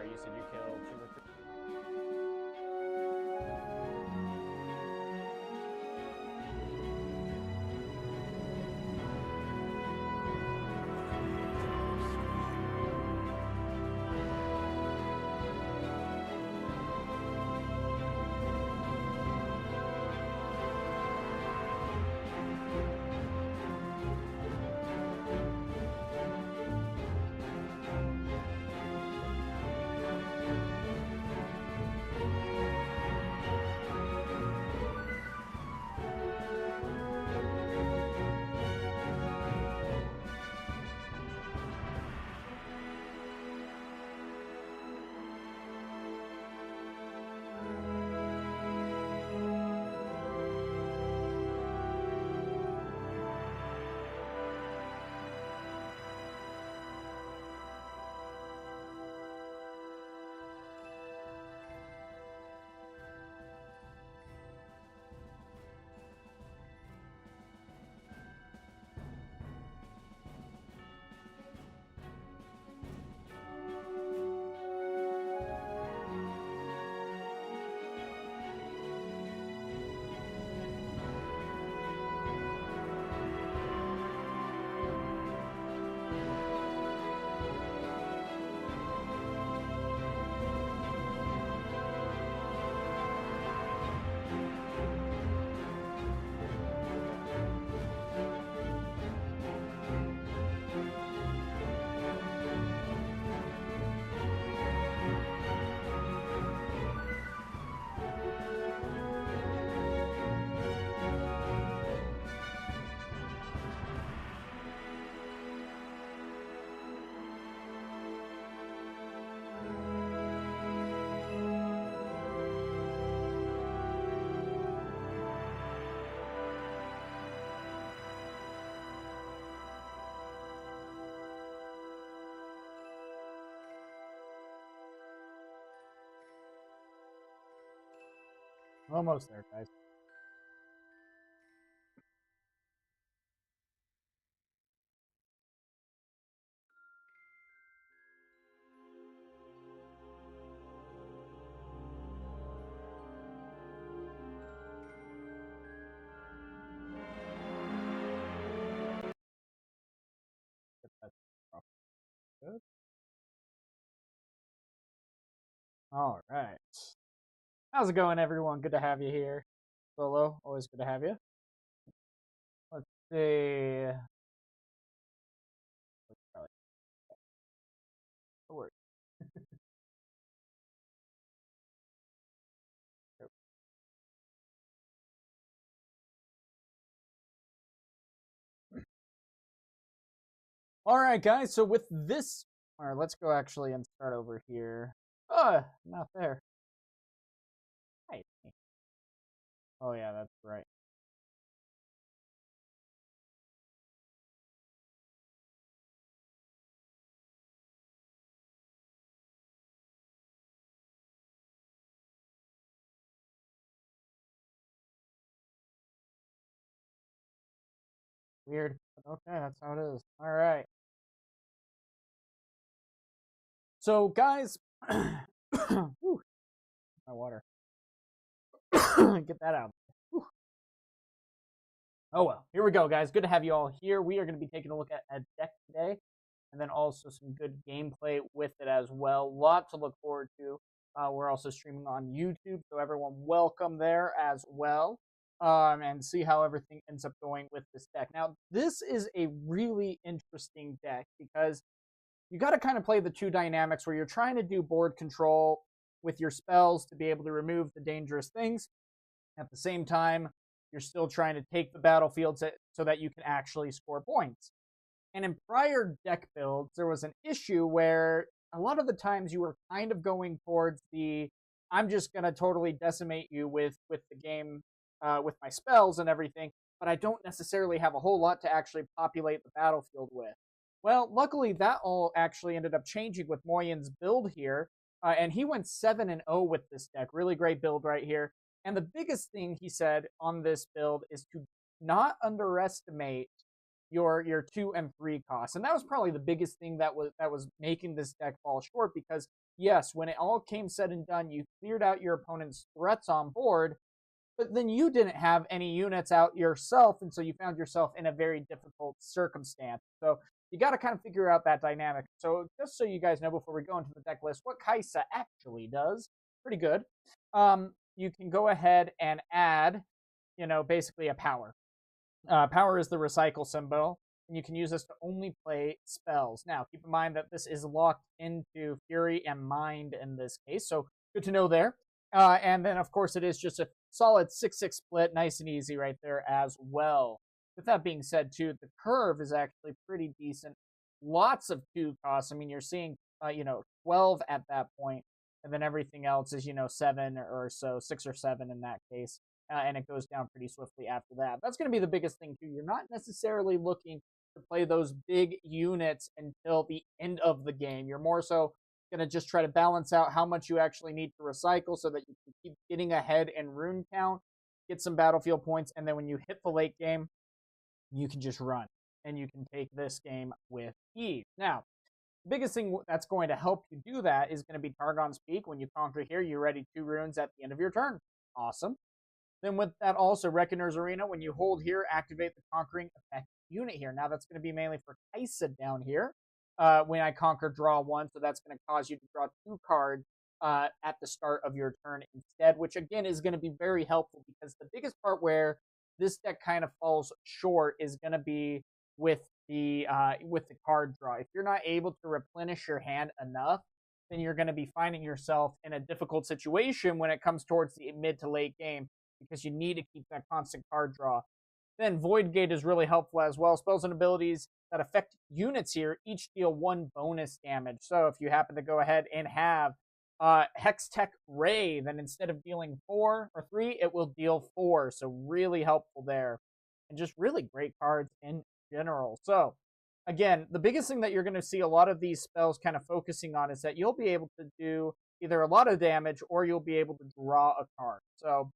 sorry, you said you killed 2 recruits. Almost there, guys. Get that off. Good. All right. How's it going, everyone? Good to have you here. Solo, always good to have you. Let's see. Don't worry. All right, guys. So with this, all right, let's go actually and start over here. Not there. Hi. Oh yeah, that's right. Weird. But okay, that's how it is. All right. So, guys, whew, my water. Get that out. Whew. Oh well, here we go, guys. Good to have you all here. We are going to be taking a look at a deck today, and then also some good gameplay with it as well. Lot to look forward to. We're also streaming on YouTube, so everyone welcome there as well, and see how everything ends up going with this deck. Now, this is a really interesting deck because you got to kind of play the two dynamics where you're trying to do board control with your spells to be able to remove the dangerous things. At the same time, you're still trying to take the battlefield so that you can actually score points. And in prior deck builds, there was an issue where a lot of the times you were kind of going towards the I'm just going to totally decimate you with the game, with my spells and everything, but I don't necessarily have a whole lot to actually populate the battlefield with. Well, luckily that all actually ended up changing with Moyen's build here, and he went 7-0 with this deck. Really great build right here. And the biggest thing he said on this build is to not underestimate your 2 and 3 costs. And that was probably the biggest thing that was making this deck fall short, because yes, when it all came said and done, you cleared out your opponent's threats on board, but then you didn't have any units out yourself, and so you found yourself in a very difficult circumstance. So you got to kind of figure out that dynamic. So just so you guys know, before we go into the deck list, what Kaisa actually does, pretty good. You can go ahead and add, basically a power. Power is the recycle symbol, and you can use this to only play spells. Now, keep in mind that this is locked into Fury and Mind in this case, so good to know there. And then, of course, it is just a solid 6/6 split, nice and easy right there as well. With that being said, too, the curve is actually pretty decent. Lots of 2 costs. I mean, you're seeing, 12 at that point, and then everything else is, 7 or so, 6 or 7 in that case. And it goes down pretty swiftly after that. That's going to be the biggest thing, too. You're not necessarily looking to play those big units until the end of the game. You're more so going to just try to balance out how much you actually need to recycle so that you can keep getting ahead in rune count, get some battlefield points, and then when you hit the late game, you can just run and you can take this game with ease. Now, the biggest thing that's going to help you do that is going to be Targon's Peak. When you conquer here, you ready 2 runes at the end of your turn. Awesome. Then with that also, Reckoner's Arena, when you hold here, activate the conquering effect unit here. Now that's going to be mainly for Kaisa down here. When I conquer, draw 1, so that's going to cause you to draw 2 cards at the start of your turn instead, which again is going to be very helpful because the biggest part where this deck kind of falls short is going to be with the card draw. If you're not able to replenish your hand enough, then you're going to be finding yourself in a difficult situation when it comes towards the mid to late game, because you need to keep that constant card draw. Then Void Gate is really helpful as well. Spells and abilities that affect units here each deal 1 bonus damage. So if you happen to go ahead and have Hextech Ray, then instead of dealing 4 or 3, it will deal 4. So really helpful there. And just really great cards in general. So again, the biggest thing that you're going to see a lot of these spells kind of focusing on is that you'll be able to do either a lot of damage or you'll be able to draw a card. So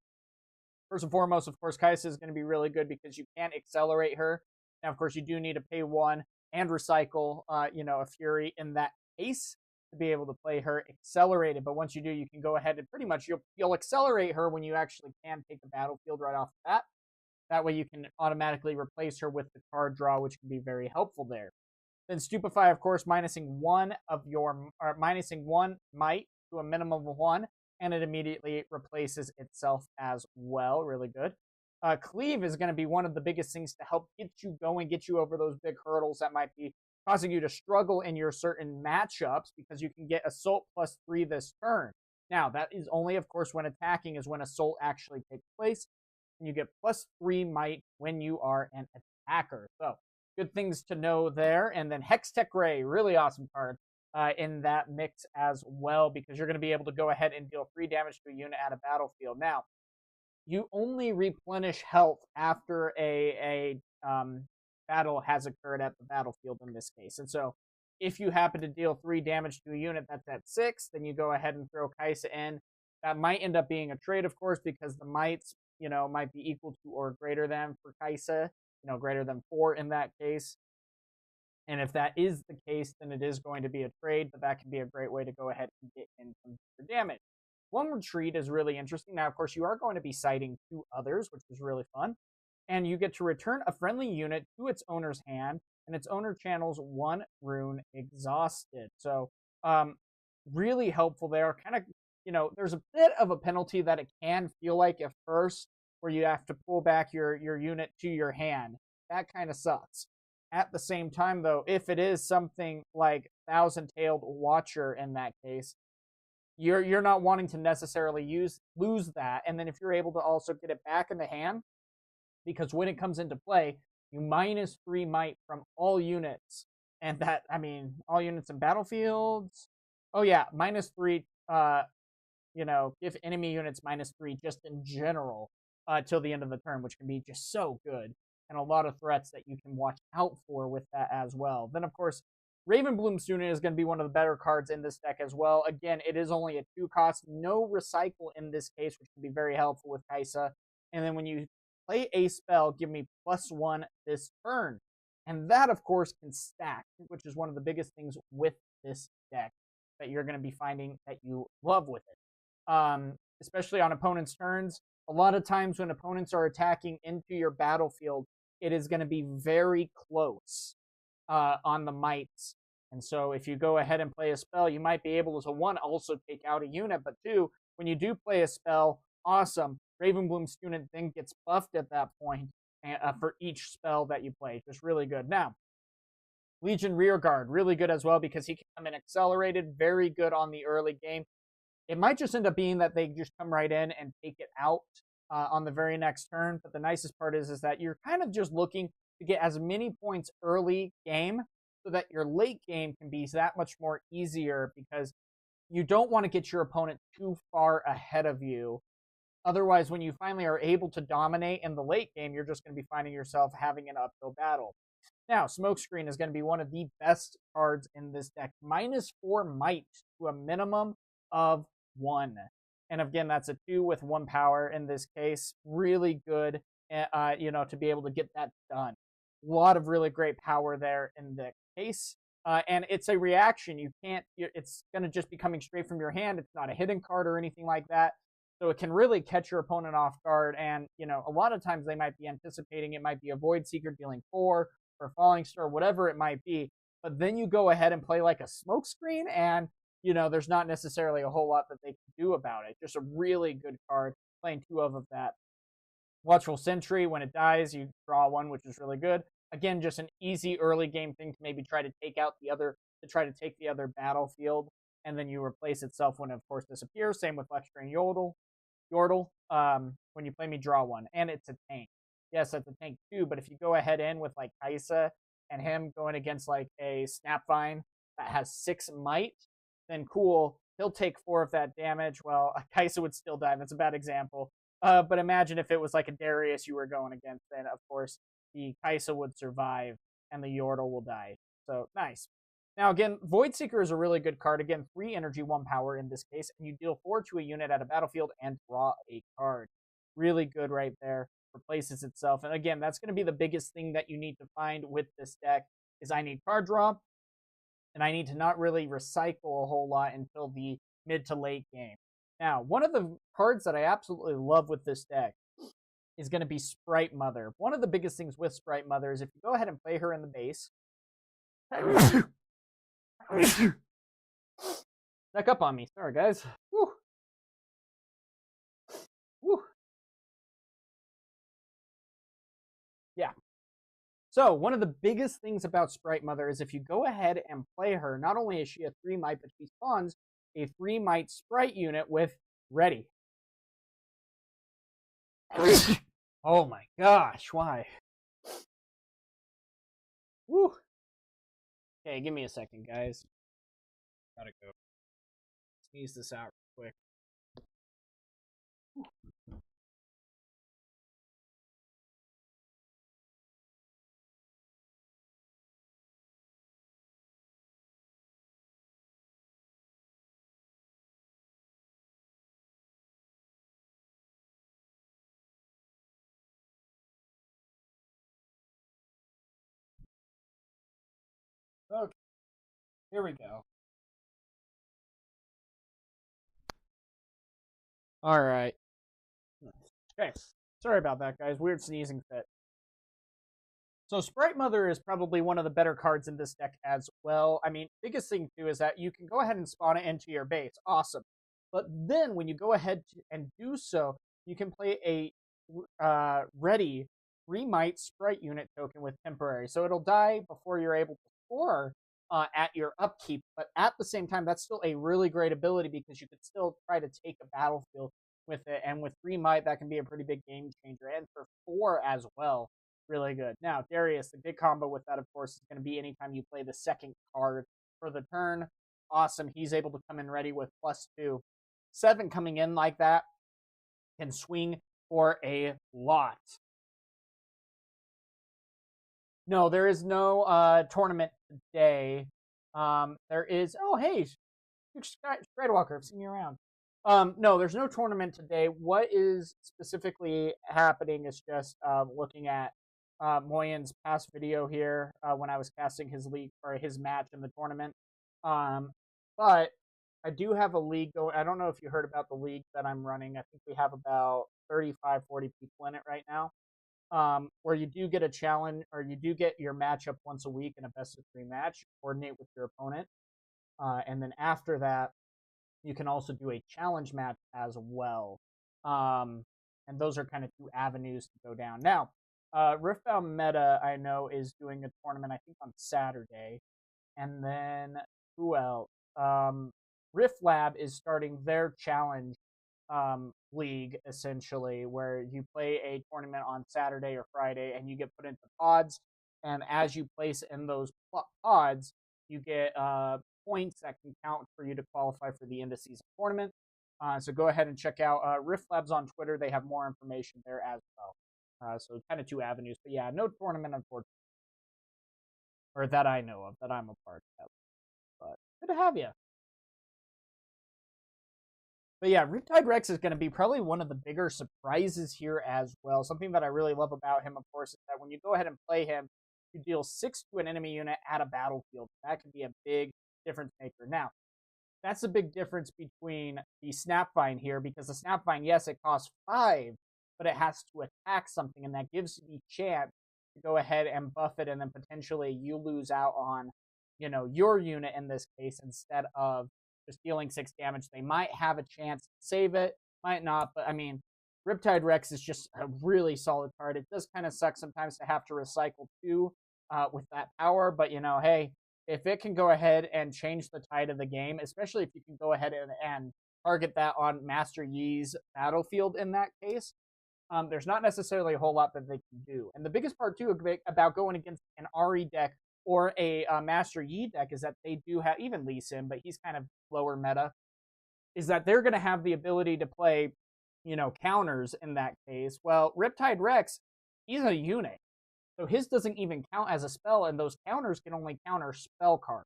first and foremost, of course, Kaisa is going to be really good because you can accelerate her. Now, of course, you do need to pay 1 and recycle, a Fury in that case to be able to play her accelerated. But once you do, you can go ahead and pretty much you'll accelerate her when you actually can take the battlefield right off the bat. That way you can automatically replace her with the card draw, which can be very helpful there. Then Stupefy, of course, minusing 1 might to a minimum of 1, and it immediately replaces itself as well. Really good. Cleave is going to be one of the biggest things to help get you going, get you over those big hurdles that might be causing you to struggle in your certain matchups, because you can get Assault +3 this turn. Now, that is only, of course, when attacking is when Assault actually takes place, and you get +3 might when you are an attacker. So, good things to know there. And then Hextech Ray, really awesome card in that mix as well, because you're going to be able to go ahead and deal 3 damage to a unit at a battlefield. Now, you only replenish health after a battle has occurred at the battlefield in this case. And so if you happen to deal 3 damage to a unit that's at 6, then you go ahead and throw Kaisa in. That might end up being a trade, of course, because the mites, might be equal to or greater than for Kaisa, greater than 4 in that case. And if that is the case, then it is going to be a trade, but that can be a great way to go ahead and get in some damage. One retreat is really interesting. Now, of course, you are going to be citing 2 others, which is really fun. And you get to return a friendly unit to its owner's hand, and its owner channels 1 rune exhausted. So, really helpful there. Kind of, there's a bit of a penalty that it can feel like at first, where you have to pull back your unit to your hand. That kind of sucks. At the same time, though, if it is something like Thousand-Tailed Watcher in that case, you're not wanting to necessarily lose that. And then if you're able to also get it back in the hand, because when it comes into play, you -3 might from all units. And that, all units in battlefields. Oh yeah, -3, give enemy units -3 just in general till the end of the turn, which can be just so good. And a lot of threats that you can watch out for with that as well. Then, of course, Ravenbloom Student is going to be one of the better cards in this deck as well. Again, it is only a 2 cost, no recycle in this case, which can be very helpful with Kaisa. And then when you play a spell, give me +1 this turn. And that, of course, can stack, which is one of the biggest things with this deck. that you're going to be finding that you love with it. Especially on opponents' turns. A lot of times when opponents are attacking into your battlefield, it is going to be very close on the mites. And so if you go ahead and play a spell, you might be able to, one, also take out a unit, but two, when you do play a spell, awesome. Ravenbloom student then gets buffed at that point for each spell that you play. Just really good. Now, Legion Rearguard, really good as well because he can come in accelerated, very good on the early game. It might just end up being that they just come right in and take it out on the very next turn. But the nicest part is that you're kind of just looking to get as many points early game so that your late game can be that much more easier because you don't want to get your opponent too far ahead of you. Otherwise, when you finally are able to dominate in the late game, you're just going to be finding yourself having an uphill battle. Now, Smokescreen is going to be one of the best cards in this deck. -4 might to a minimum of 1. And again, that's a 2 with 1 power in this case. Really good, to be able to get that done. A lot of really great power there in the case. And it's a reaction. It's going to just be coming straight from your hand. It's not a hidden card or anything like that. So it can really catch your opponent off guard. And, a lot of times they might be anticipating it might be a Void Seeker dealing 4 or Falling Star, whatever it might be. But then you go ahead and play like a Smokescreen and, there's not necessarily a whole lot that they can do about it. Just a really good card, playing 2 of that. Watchful Sentry, when it dies, you draw 1, which is really good. Again, just an easy early game thing to maybe try to take the other battlefield, and then you replace itself when it, of course, disappears. Same with Lecturing Yordle. When you play me, draw 1. And it's a tank. Yes, that's a tank too, but if you go ahead in with like Kaisa and him going against like a Snapvine that has 6 might, then cool, he'll take 4 of that damage. Well, Kaisa would still die. That's a bad example. But imagine if it was like a Darius you were going against, then of course the Kaisa would survive and the Yordle will die. So nice. Now again, Void Seeker is a really good card. Again, 3 energy, 1 power in this case, and you deal 4 to a unit at a battlefield and draw a card. Really good right there. Replaces itself. And again, that's going to be the biggest thing that you need to find with this deck is I need card draw, and I need to not really recycle a whole lot until the mid to late game. Now, one of the cards that I absolutely love with this deck is going to be Sprite Mother. One of the biggest things with Sprite Mother is if you go ahead and play her in the base, snuck up on me. Sorry, guys. Woo. Woo. Yeah. So one of the biggest things about Sprite Mother is if you go ahead and play her, not only is she a 3 might, but she spawns a 3 might Sprite unit with Ready. Oh my gosh, why? Woo. Okay, give me a second, guys. Gotta go. Sneeze this out real quick. Okay, here we go. All right. Okay, sorry about that, guys. Weird sneezing fit. So Sprite Mother is probably one of the better cards in this deck as well. I mean, biggest thing too is that you can go ahead and spawn it into your base. Awesome. But then when you go ahead and do so, you can play a ready 3 might Sprite unit token with temporary. So it'll die before you're able to score at your upkeep. But at the same time, that's still a really great ability because you could still try to take a battlefield with it. And with 3 might, that can be a pretty big game changer. And for 4 as well. Really good. Now, Darius, the big combo with that, of course, is going to be anytime you play the second card for the turn. Awesome. He's able to come in ready with +2. 7 coming in like that can swing for a lot. No, there is no tournament today. There is, oh, hey, Skywalker, I've seen you around. No, there's no tournament today. What is specifically happening is just looking at Moyen's past video here when I was casting his league or his match in the tournament. But I do have a league going. I don't know if you heard about the league that I'm running. I think we have about 35, 40 people in it right now. Where you do get a challenge, or you do get your matchup once a week in a best of 3 match. Coordinate with your opponent, and then after that, you can also do a challenge match as well. Um, and those are kind of 2 avenues to go down. Now, Riftbound Meta, I know, is doing a tournament, I think, on Saturday. And then who else? Rift Lab is starting their challenge league, essentially, where you play a tournament on Saturday or Friday, and you get put into pods. And as you place in those pods, you get points that can count for you to qualify for the end of season tournament. So go ahead and check out Rift Labs on Twitter. They have more information there as well. So kind of 2 avenues, but yeah, no tournament, unfortunately, or that I know of, that I'm a part of. But good to have you. But yeah, Riptide Rex is going to be probably one of the bigger surprises here as well. Something that I really love about him, of course, is that when you go ahead and play him, you deal 6 to an enemy unit at a battlefield. That can be a big difference maker. Now, that's a big difference between the Snapvine here, because the Snapvine, yes, it costs 5, but it has to attack something, and that gives you the chance to go ahead and buff it, and then potentially you lose out on, your unit in this case, instead of just dealing 6 damage. They might have a chance to save it, might not, but I mean, Riptide Rex is just a really solid card. It does kind of suck sometimes to have to recycle 2 with that power, but hey, if it can go ahead and change the tide of the game, especially if you can go ahead and target that on Master Yi's battlefield in that case, there's not necessarily a whole lot that they can do. And the biggest part, too, about going against an Ari deck or a Master Yi deck is that they do have, even Lee Sin, but he's kind of lower meta, is that they're going to have the ability to play, counters in that case. Well, Riptide Rex, he's a unit. So his doesn't even count as a spell, and those counters can only counter spell cards.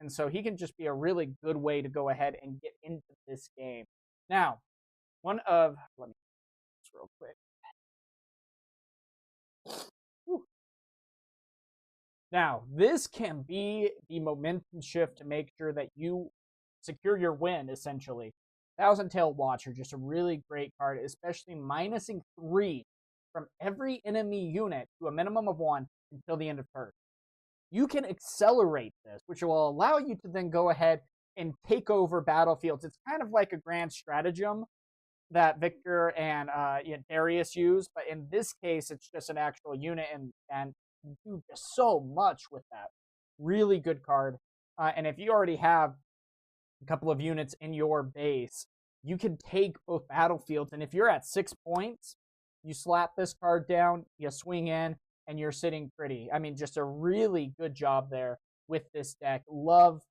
And so he can just be a really good way to go ahead and get into this game. Now, let me do this real quick. Whew. Now, this can be the momentum shift to make sure that you secure your win, essentially. Thousand Tailed Watcher, just a really great card, especially minusing 3 from every enemy unit to a minimum of 1 until the end of turn. You can accelerate this, which will allow you to then go ahead and take over battlefields. It's kind of like a grand stratagem that Victor and Darius use, but in this case, it's just an actual unit, and you do just so much with that. Really good card. And if you already have a couple of units in your base, you can take both battlefields, and if you're at 6 points, you slap this card down, you swing in, and you're sitting pretty. I mean, just a really good job there with this deck. Love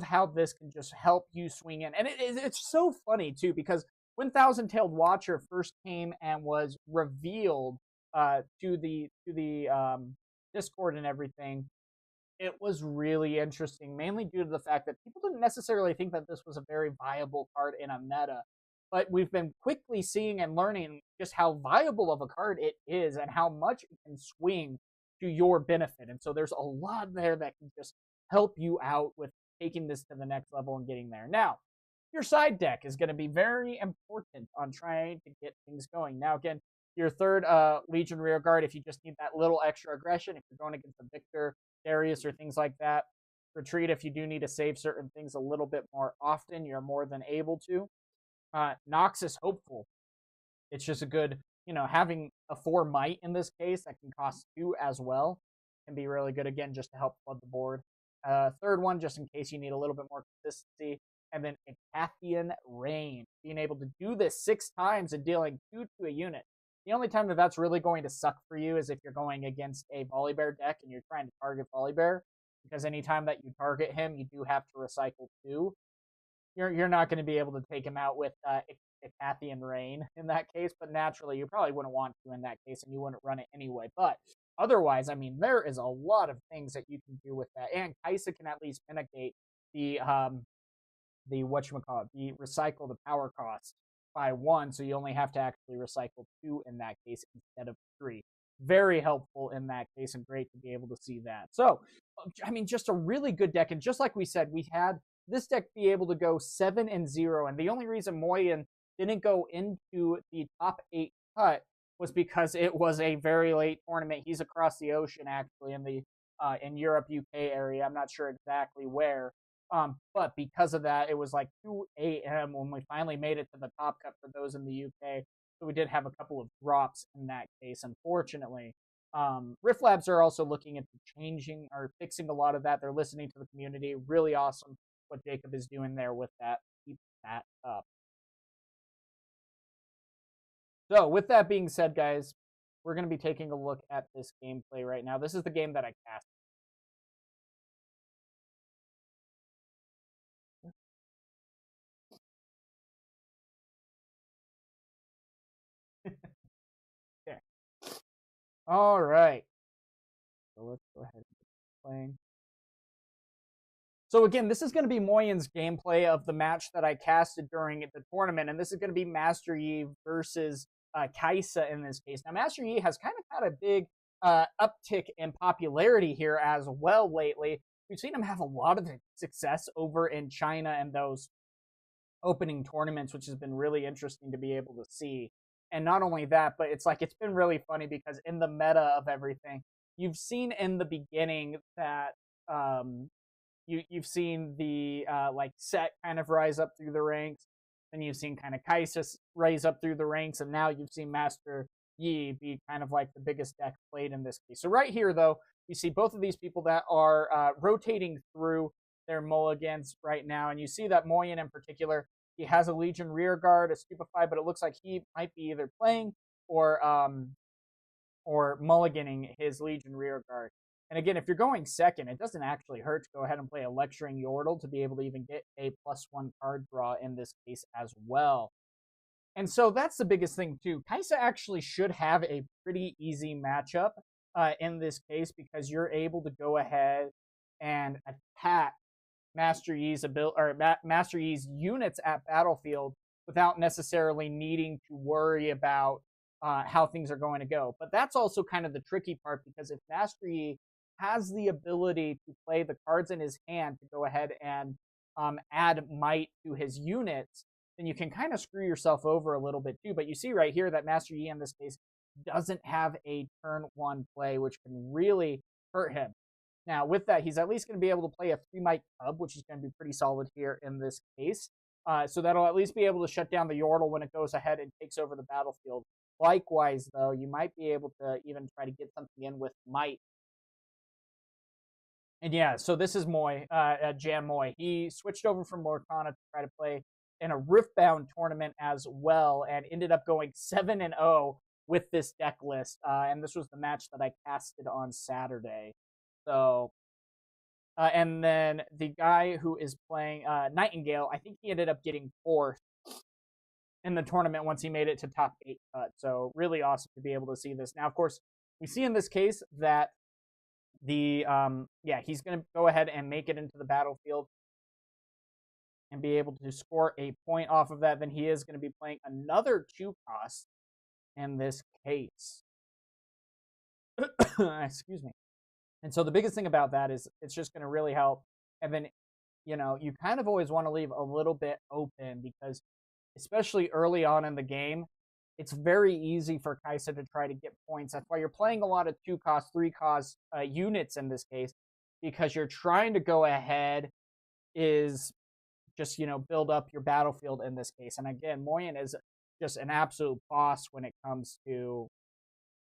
how this can just help you swing in. And it's so funny, too, because when Thousand Tailed Watcher first came and was revealed to the Discord and everything, it was really interesting, mainly due to the fact that people didn't necessarily think that this was a very viable card in a meta. But we've been quickly seeing and learning just how viable of a card it is and how much it can swing to your benefit. And so there's a lot there that can just help you out with taking this to the next level and getting there. Now, your side deck is going to be very important on trying to get things going. Now, again, your third Legion Rearguard, if you just need that little extra aggression, if you're going against a Victor, Darius, or things like that. Retreat, if you do need to save certain things a little bit more often, you're more than able to. Nox is hopeful. It's just a good, having a 4 might in this case that can cost 2 as well can be really good, again, just to help flood the board. Third one, just in case you need a little bit more consistency. And then Ecathian Rain, being able to do this 6 times and dealing 2 to a unit. The only time that that's really going to suck for you is if you're going against a Volibear deck and you're trying to target Volibear, because anytime that you target him, you do have to recycle 2. You're not going to be able to take him out with Ecathian Rain in that case, but naturally you probably wouldn't want to in that case, and you wouldn't run it anyway. But otherwise, I mean, there is a lot of things that you can do with that, and Kaisa can at least mitigate the the recycle the power cost by 1, so you only have to actually recycle 2 in that case instead of 3. Very helpful in that case, and great to be able to see that. So, I mean, just a really good deck, and just like we said, we had this deck be able to go 7-0. And the only reason Moyen didn't go into the top 8 cut was because it was a very late tournament. He's across the ocean, actually, in Europe, UK area. I'm not sure exactly where. But because of that, it was like 2 a.m. when we finally made it to the top cut for those in the UK. So we did have a couple of drops in that case, unfortunately. Rift Labs are also looking into changing or fixing a lot of that. They're listening to the community. Really awesome what Jacob is doing there with that. Keep that up. So with that being said, guys, we're going to be taking a look at this gameplay right now. This is the game that I cast. Okay. All right. So let's go ahead and get playing. So again, this is going to be Moyen's gameplay of the match that I casted during the tournament, and this is going to be Master Yi versus Kaisa in this case. Now, Master Yi has kind of had a big uptick in popularity here as well lately. We've seen him have a lot of success over in China and those opening tournaments, which has been really interesting to be able to see. And not only that, but it's been really funny because in the meta of everything, you've seen in the beginning that you've seen the Set kind of rise up through the ranks, and you've seen kind of Kaisis rise up through the ranks, and now you've seen Master Yi be kind of like the biggest deck played in this case. So right here, though, you see both of these people that are rotating through their mulligans right now, and you see that Moyen in particular, he has a Legion Rearguard, a Stupefy, but it looks like he might be either playing or mulliganing his Legion Rearguard. And again, if you're going second, it doesn't actually hurt to go ahead and play a Lecturing Yordle to be able to even get a +1 card draw in this case as well. And so that's the biggest thing too. Kaisa actually should have a pretty easy matchup in this case because you're able to go ahead and attack Master Yi's Master Yi's units at battlefield without necessarily needing to worry about how things are going to go. But that's also kind of the tricky part because if Master Yi has the ability to play the cards in his hand to go ahead and add might to his units, then you can kind of screw yourself over a little bit too. But you see right here that Master Yi in this case doesn't have a turn 1 play, which can really hurt him. Now, with that, he's at least going to be able to play a 3 Might Cub, which is going to be pretty solid here in this case. So that'll at least be able to shut down the Yordle when it goes ahead and takes over the battlefield. Likewise, though, you might be able to even try to get something in with Might. And yeah, so this is Jan Moy. He switched over from Lorcana to try to play in a Riftbound tournament as well and ended up going 7-0 with this deck list. And this was the match that I casted on Saturday. So, and then the guy who is playing Nightingale, I think he ended up getting 4th in the tournament once he made it to top 8 cut. So really awesome to be able to see this. Now, of course, we see in this case that he's going to go ahead and make it into the battlefield and be able to score a point off of that. Then he is going to be playing another 2 cost in this case. Excuse me. And so the biggest thing about that is it's just going to really help. And then, you kind of always want to leave a little bit open because especially early on in the game, it's very easy for Kaisa to try to get points. That's why you're playing a lot of 2 cost, 3 cost units in this case, because you're trying to go ahead is just, build up your battlefield in this case. And again, Moyen is just an absolute boss when it comes to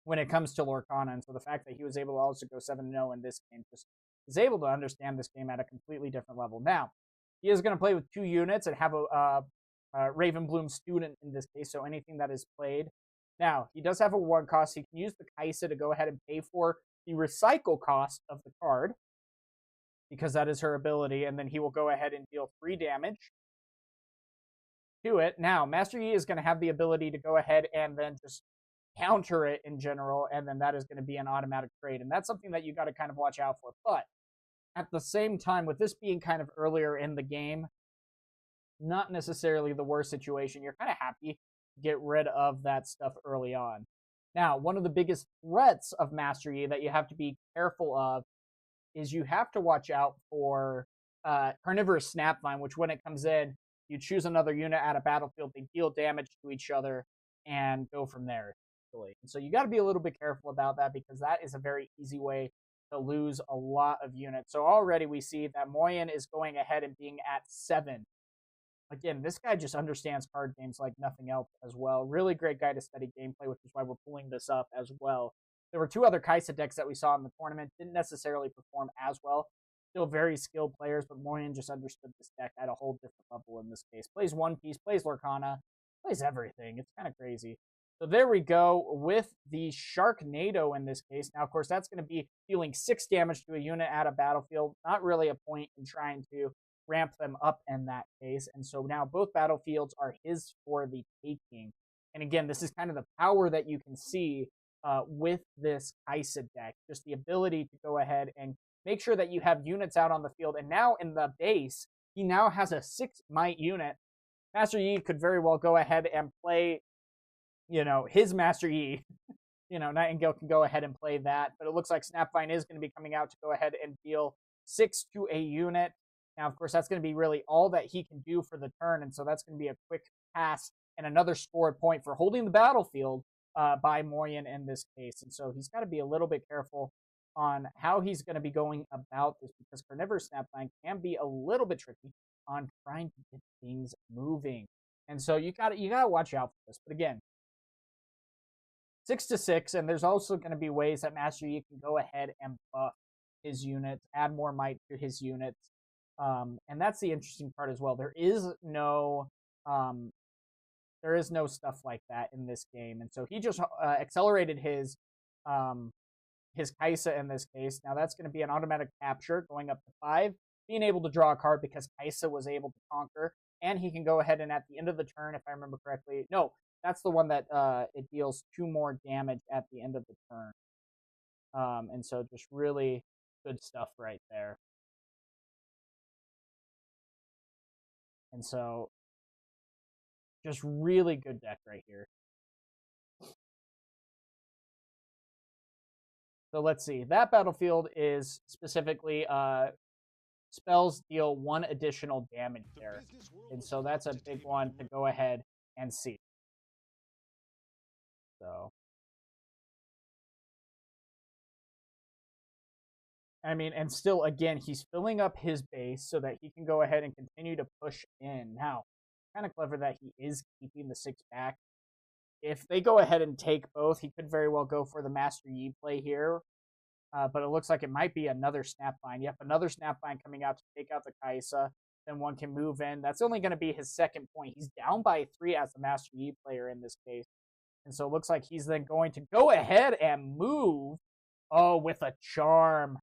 Lorcana. And so the fact that he was able to also go 7-0 in this game just is able to understand this game at a completely different level. Now, he is going to play with 2 units and have a Ravenbloom student in this case, so anything that is played. Now, he does have a 1 cost. He can use the Kaisa to go ahead and pay for the recycle cost of the card because that is her ability, and then he will go ahead and deal 3 damage to it. Now, Master Yi is going to have the ability to go ahead and then just counter it in general, and then that is going to be an automatic trade, and that's something that you got to kind of watch out for. But at the same time, with this being kind of earlier in the game, not necessarily the worst situation. You're kind of happy to get rid of that stuff early on. Now, one of the biggest threats of Master Yi that you have to be careful of is you have to watch out for Carnivorous Snapvine, which when it comes in, you choose another unit at a battlefield, they deal damage to each other, and go from there. And so you got to be a little bit careful about that because that is a very easy way to lose a lot of units. So already we see that Moyen is going ahead and being at 7. Again, this guy just understands card games like nothing else as well. Really great guy to study gameplay, which is why we're pulling this up as well. There were 2 other Kaisa decks that we saw in the tournament. Didn't necessarily perform as well. Still very skilled players, but Moyen just understood this deck at a whole different level in this case. Plays One Piece, plays Lorcana, plays everything. It's kind of crazy. So there we go with the Sharknado in this case. Now, of course, that's going to be dealing 6 damage to a unit at a battlefield. Not really a point in trying to ramp them up in that case. And so now both battlefields are his for the taking. And again, this is kind of the power that you can see with this Kaisa deck. Just the ability to go ahead and make sure that you have units out on the field. And now in the base, he now has a 6 might unit. Master Yi could very well go ahead and play, his Master Yi. Nightingale can go ahead and play that. But it looks like Snapvine is going to be coming out to go ahead and deal 6 to a unit. Now, of course, that's going to be really all that he can do for the turn, and so that's going to be a quick pass and another scored point for holding the battlefield by Moyen in this case. And so he's got to be a little bit careful on how he's going to be going about this because Carnivorous Snapvine can be a little bit tricky on trying to get things moving. And so you got to watch out for this. But again, 6 to 6, and there's also going to be ways that Master Yi can go ahead and buff his units, add more might to his units. And that's the interesting part as well. There is no stuff like that in this game, and so he just accelerated his Kaisa in this case. Now that's going to be an automatic capture, going up to 5, being able to draw a card because Kaisa was able to conquer, and he can go ahead and at the end of the turn, if I remember correctly, no, that's the one that it deals 2 more damage at the end of the turn. And so just really good stuff right there. And so, just really good deck right here. So let's see. That battlefield is specifically spells deal 1 additional damage there. And so that's a big one to go ahead and see. So, I mean, and still, again, he's filling up his base so that he can go ahead and continue to push in. Now, kind of clever that he is keeping the 6 back. If they go ahead and take both, he could very well go for the Master Yi play here. But it looks like it might be another Snapvine. Yep, another Snapvine coming out to take out the Kaisa. Then one can move in. That's only going to be his 2nd point. He's down by 3 as the Master Yi player in this case. And so it looks like he's then going to go ahead and move. Oh, with a charm.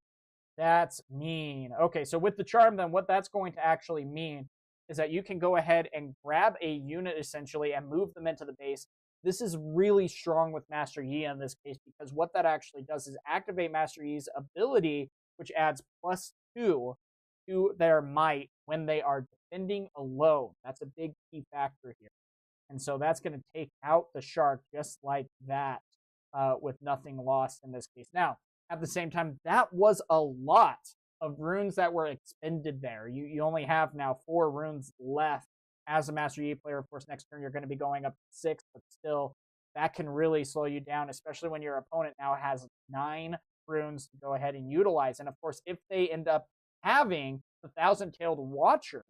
That's mean. Okay, so with the charm, then what that's going to actually mean is that you can go ahead and grab a unit essentially and move them into the base. This is really strong with Master Yi in this case because what that actually does is activate Master Yi's ability, which adds +2 to their might when they are defending alone. That's a big key factor here. And so that's going to take out the shark just like that with nothing lost in this case. Now, at the same time, that was a lot of runes that were expended there. You only have now 4 runes left as a Master Yi player. Of course, next turn you're going to be going up to 6, but still, that can really slow you down, especially when your opponent now has 9 runes to go ahead and utilize. And of course, if they end up having the Thousand-Tailed Watcher,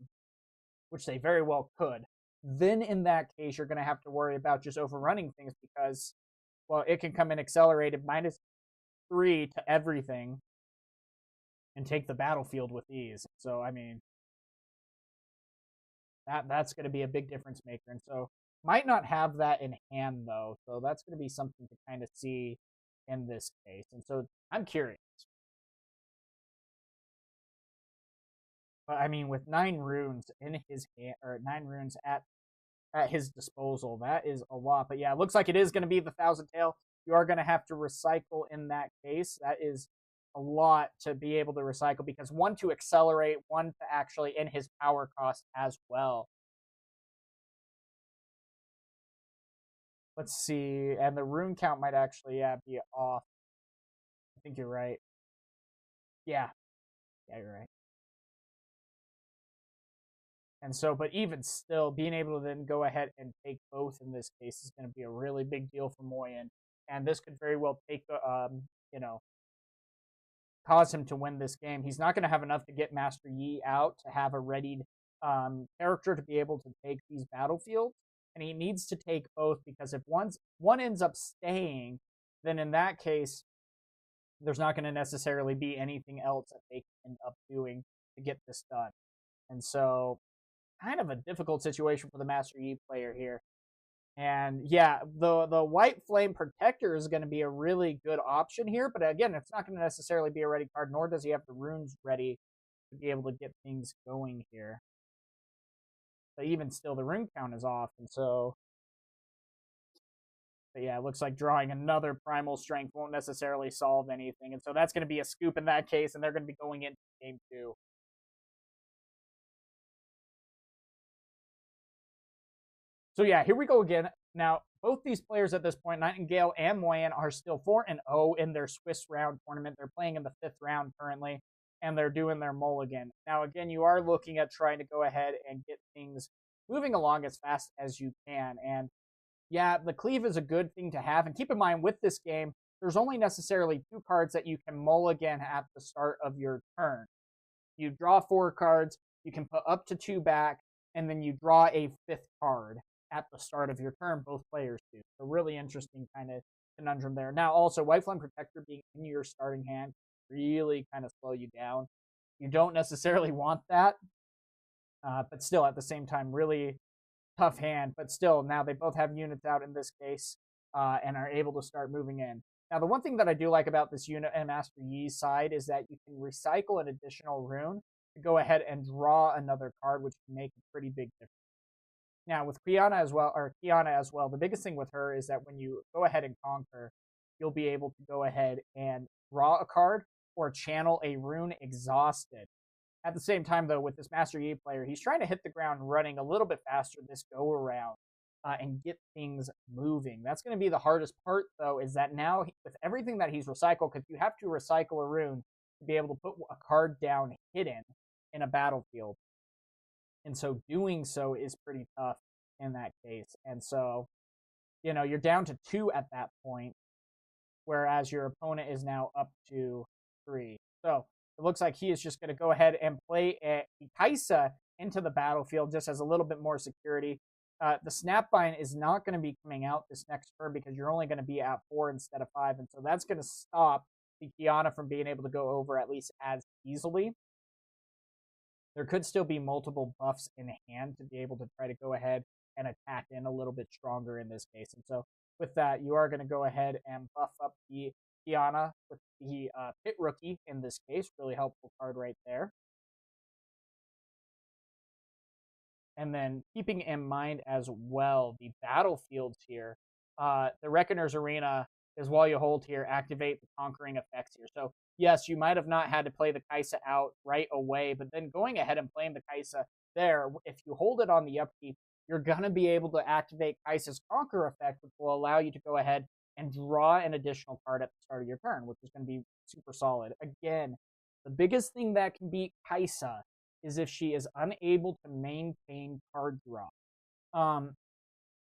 which they very well could, then in that case, you're going to have to worry about just overrunning things because, well, it can come in accelerated -3 to everything and take the battlefield with ease. So, I mean, that's going to be a big difference maker. And so, might not have that in hand, though. So, that's going to be something to kind of see in this case. And so, I'm curious. But, I mean, with 9 runes in his hand, or 9 runes at his disposal, that is a lot. But yeah, it looks like it is going to be the Thousand Tail. You are going to have to recycle in that case. That is a lot to be able to recycle because 1 to accelerate, 1 to actually in his power cost as well. Let's see. And the rune count might actually be off. I think you're right. Yeah. Yeah, you're right. And so, but even still, being able to then go ahead and take both in this case is going to be a really big deal for Moyen. And this could very well take, you know, cause him to win this game. He's not going to have enough to get Master Yi out to have a readied character to be able to take these battlefields. And he needs to take both because if one ends up staying, then in that case, there's not going to necessarily be anything else that they can end up doing to get this done. And so, kind of a difficult situation for the Master Yi player here. And yeah, the White Flame Protector is going to be a really good option here, but again, it's not going to necessarily be a ready card, nor does he have the runes ready to be able to get things going here. But even still, the rune count is off, and so... But yeah, it looks like drawing another Primal Strength won't necessarily solve anything, and so that's going to be a scoop in that case, and they're going to be going into game 2. So yeah, here we go again. Now, both these players at this point, Nightingale and Moyen, are still 4-0 in their Swiss round tournament. They're playing in the 5th round currently, and they're doing their mulligan. Now, again, you are looking at trying to go ahead and get things moving along as fast as you can. And yeah, the cleave is a good thing to have. And keep in mind, with this game, there's only necessarily 2 cards that you can mulligan at the start of your turn. You draw 4 cards, you can put up to 2 back, and then you draw a 5th card at the start of your turn. Both players do. So really interesting kind of conundrum there. Now, also, White Flame Protector being in your starting hand really kind of slow you down. You don't necessarily want that, but still, at the same time, really tough hand. But still, now they both have units out in this case and are able to start moving in. Now, the one thing that I do like about this unit and Master Yi's side is that you can recycle an additional rune to go ahead and draw another card, which can make a pretty big difference. Now, with Kiana as well, the biggest thing with her is that when you go ahead and conquer, you'll be able to go ahead and draw a card or channel a rune Exhausted. At the same time, though, with this Master Yi player, he's trying to hit the ground running a little bit faster this go around and get things moving. That's going to be the hardest part, though, is that now with everything that he's recycled, because you have to recycle a rune to be able to put a card down hidden in a battlefield. And so doing so is pretty tough in that case. And so, you know, you're down to 2 at that point, whereas your opponent is now up to 3. So it looks like he is just going to go ahead and play a Kaisa into the battlefield just as a little bit more security. The Snapvine is not going to be coming out this next turn because you're only going to be at 4 instead of 5. And so that's going to stop the Kiana from being able to go over at least as easily. There could still be multiple buffs in hand to be able to try to go ahead and attack in a little bit stronger in this case. And so with that, you are going to go ahead and buff up the Kiana with the Pit Rookie in this case. Really helpful card right there. And then keeping in mind as well the battlefields here. The Reckoner's Arena is while you hold here, activate the conquering effects here. So yes, you might have not had to play the Kaisa out right away, but then going ahead and playing the Kaisa there, if you hold it on the upkeep, you're going to be able to activate Kaisa's Conquer effect, which will allow you to go ahead and draw an additional card at the start of your turn, which is going to be super solid. Again, the biggest thing that can beat Kaisa is if she is unable to maintain card draw.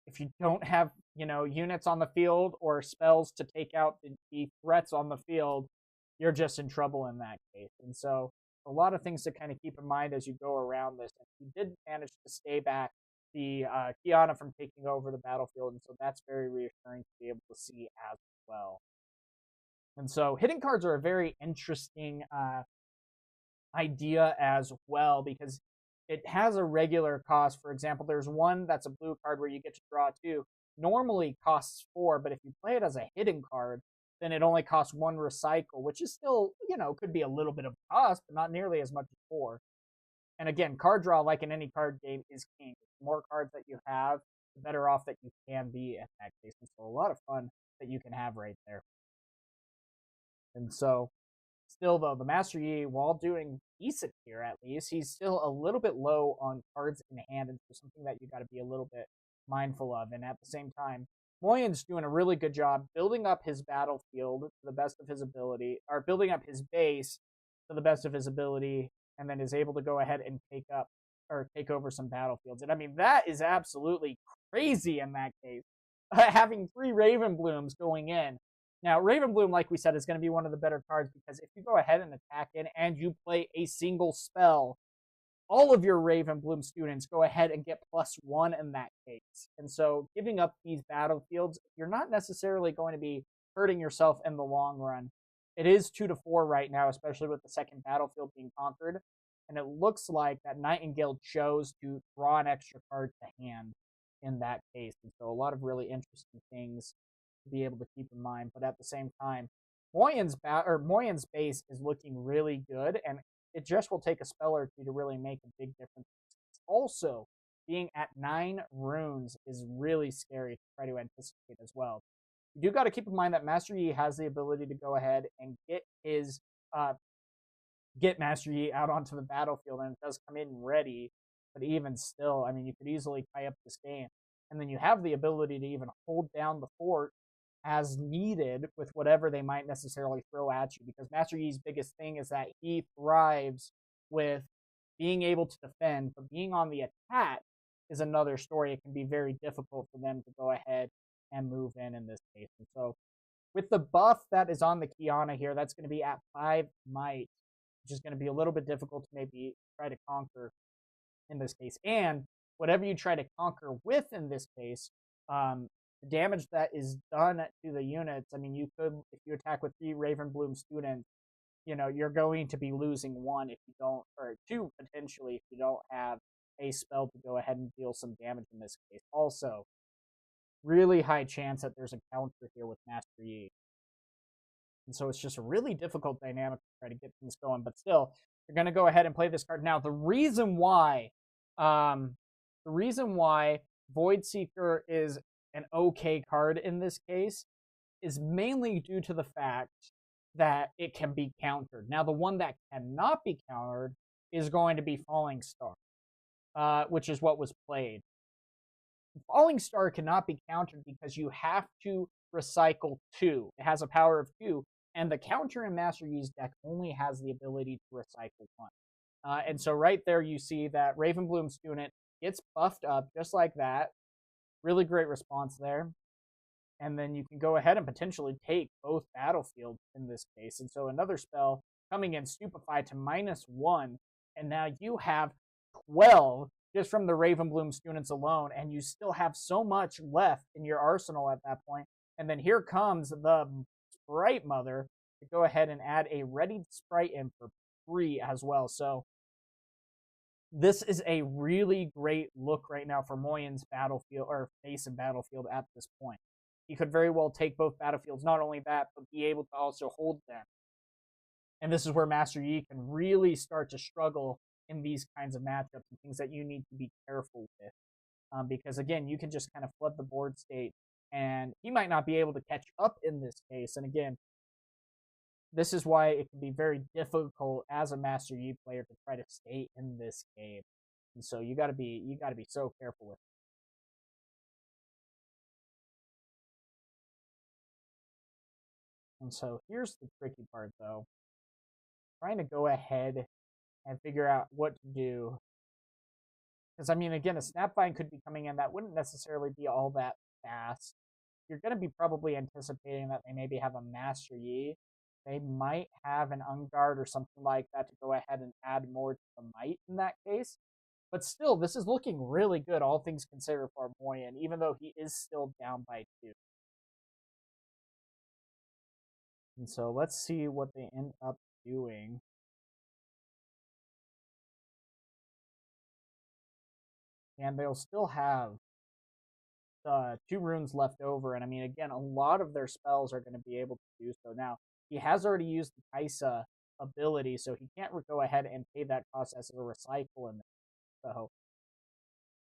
If you don't have, units on the field or spells to take out the threats on the field, you're just in trouble in that case. And so a lot of things to kind of keep in mind as you go around this. And you did manage to stay back the Kiana from taking over the battlefield, and so that's very reassuring to be able to see as well. And so hidden cards are a very interesting idea as well because it has a regular cost. For example, there's one that's a blue card where you get to draw 2. Normally costs 4, but if you play it as a hidden card, then it only costs 1 recycle, which is still, could be a little bit of cost, but not nearly as much as 4. And again, card draw, like in any card game, is king. The more cards that you have, the better off that you can be in that case. And so a lot of fun that you can have right there. And so still, though, the Master Yi, while doing decent here at least, he's still a little bit low on cards in hand, and so something that you got to be a little bit mindful of. And at the same time, Moyen's doing a really good job building up his battlefield to the best of his ability, or building up his base to the best of his ability, and then is able to go ahead and or take over some battlefields. And I mean, that is absolutely crazy in that case. Having 3 Raven Blooms going in. Now, Raven Bloom, like we said, is going to be one of the better cards because if you go ahead and attack in and you play a single spell, all of your Raven Bloom students go ahead and get +1 in that case. And so giving up these battlefields, you're not necessarily going to be hurting yourself in the long run. It is 2-4 right now, especially with the second battlefield being conquered. And it looks like that Nightingale chose to draw an extra card to hand in that case. And so a lot of really interesting things to be able to keep in mind. But at the same time, Moyen's base is looking really good, and it just will take a spell or two to really make a big difference. Also, being at 9 runes is really scary to try to anticipate as well. You do got to keep in mind that Master Yi has the ability to go ahead and get Master Yi out onto the battlefield, and it does come in ready. But even still, I mean, you could easily tie up this game, and then you have the ability to even hold down the fort as needed with whatever they might necessarily throw at you, because Master Yi's biggest thing is that he thrives with being able to defend, but being on the attack is another story. It can be very difficult for them to go ahead and move in this case. And so with the buff that is on the Kiana here, that's going to be at 5 might, which is going to be a little bit difficult to maybe try to conquer in this case. And whatever you try to conquer with in this case, the damage that is done to the units, I mean, you could, if you attack with 3 Raven Bloom students, you know, you're going to be losing 1 if you don't, or 2 potentially if you don't have a spell to go ahead and deal some damage in this case. Also, really high chance that there's a counter here with Master Yi. And so it's just a really difficult dynamic to try to get things going. But still, you're going to go ahead and play this card. Now, the reason why Void Seeker is an okay card in this case is mainly due to the fact that it can be countered. Now, the one that cannot be countered is going to be Falling Star, which is what was played. Falling Star cannot be countered because you have to recycle 2. It has a power of 2, and the counter in Master Yi's deck only has the ability to recycle 1. And so right there you see that Raven Bloom student gets buffed up just like that. Really great response there. And then you can go ahead and potentially take both battlefields in this case. And so another spell coming in, Stupefy to -1, and now you have 12 just from the Raven Bloom students alone, and you still have so much left in your arsenal at that point. And then here comes the Sprite Mother to go ahead and add a ready Sprite in for 3 as well. So this is a really great look right now for Moyen's battlefield or base and battlefield at this point. He could very well take both battlefields, not only that, but be able to also hold them. And this is where Master Yi can really start to struggle in these kinds of matchups and things that you need to be careful with. Because again, you can just kind of flood the board state, and he might not be able to catch up in this case. And again, this is why it can be very difficult as a Master Yi player to try to stay in this game. And so you gotta be so careful with it. And so here's the tricky part though. Trying to go ahead and figure out what to do. Because I mean, again, a Snapvine could be coming in that wouldn't necessarily be all that fast. You're going to be probably anticipating that they maybe have a Master Yi. They might have an Unguard or something like that to go ahead and add more to the might in that case. But still, this is looking really good, all things considered, for Moyen, even though he is still down by 2. And so let's see what they end up doing. And they'll still have 2 runes left over. And I mean, again, a lot of their spells are going to be able to do so. Now, he has already used the Kaisa ability, so he can't go ahead and pay that cost as a recycle in there. So,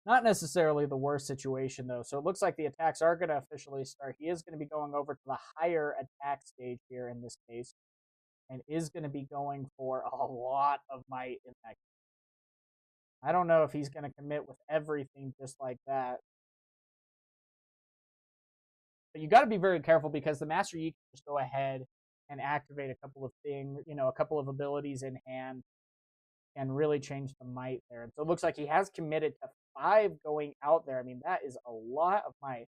not necessarily the worst situation, though. So it looks like the attacks are going to officially start. He is going to be going over to the higher attack stage here in this case, and is going to be going for a lot of might in that case. I don't know if he's going to commit with everything just like that. But you got to be very careful because the Master Yi can just go ahead and activate a couple of things, a couple of abilities in hand, and really change the might there. And so it looks like he has committed to 5 going out there. I mean, that is a lot of might.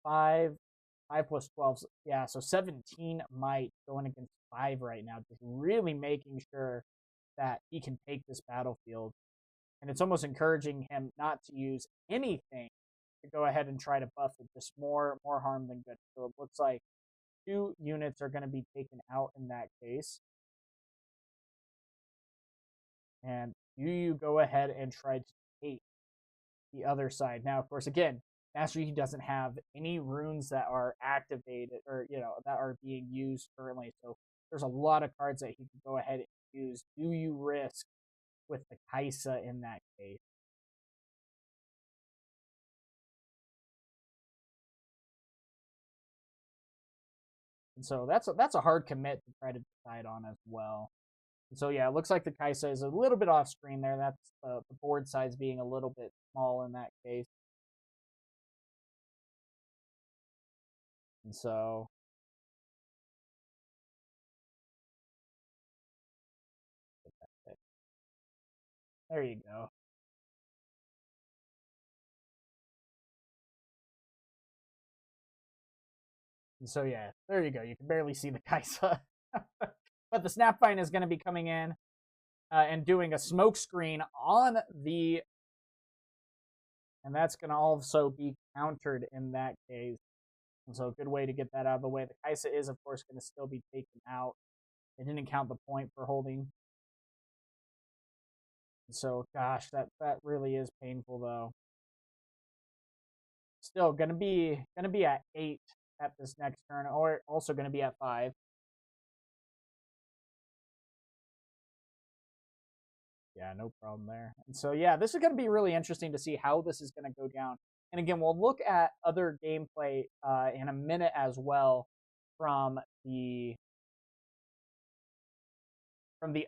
5 plus 12. Yeah, so 17 might going against 5 right now. Just really making sure that he can take this battlefield. And it's almost encouraging him not to use anything to go ahead and try to buff it. Just more harm than good. So it looks like 2 units are going to be taken out in that case. And you go ahead and try to take the other side. Now, of course, again, Master Yi doesn't have any runes that are activated or, that are being used currently. So there's a lot of cards that he can go ahead and use. Do you risk with the Kaisa in that case? And so that's a hard commit to try to decide on as well. And so yeah, it looks like the Kaisa is a little bit off screen there. That's the board size being a little bit small in that case. And so there you go. And so yeah, there you go. You can barely see the Kaisa. But the Snapvine is going to be coming in and doing a smoke screen on the, and that's going to also be countered in that case. And so a good way to get that out of the way. The Kaisa is, of course, going to still be taken out. They didn't count the point for holding. And so, gosh, that really is painful, though. Still going to be at 8 at this next turn, or also going to be at 5. Yeah, no problem there. And so, yeah, this is going to be really interesting to see how this is going to go down. And again, we'll look at other gameplay in a minute as well from the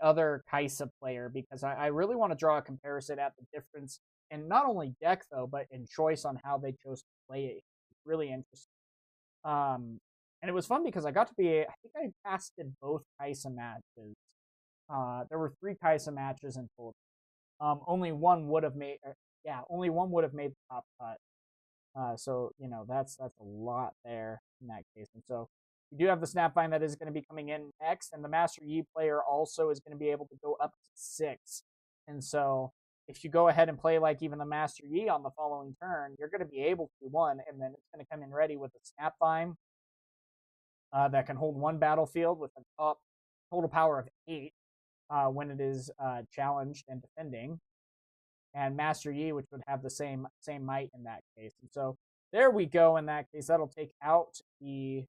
other Kaisa player, because I really want to draw a comparison at the difference in not only deck though, but in choice on how they chose to play it. It's really interesting. And it was fun because I got to be, I think I casted both Kaisa matches. There were 3 Kaisa matches in total. Only one would have made, only one would have made the top cut. So that's a lot there in that case. And so you do have the Snapvine that is going to be coming in next, and the Master Yi player also is going to be able to go up to 6. And so if you go ahead and play like even the Master Yi on the following turn, you're going to be able to 1, and then it's going to come in ready with a Snapvine that can hold 1 battlefield with a top total power of 8 when it is challenged and defending, and Master Yi, which would have the same might in that case. And so there we go. In that case, that'll take out the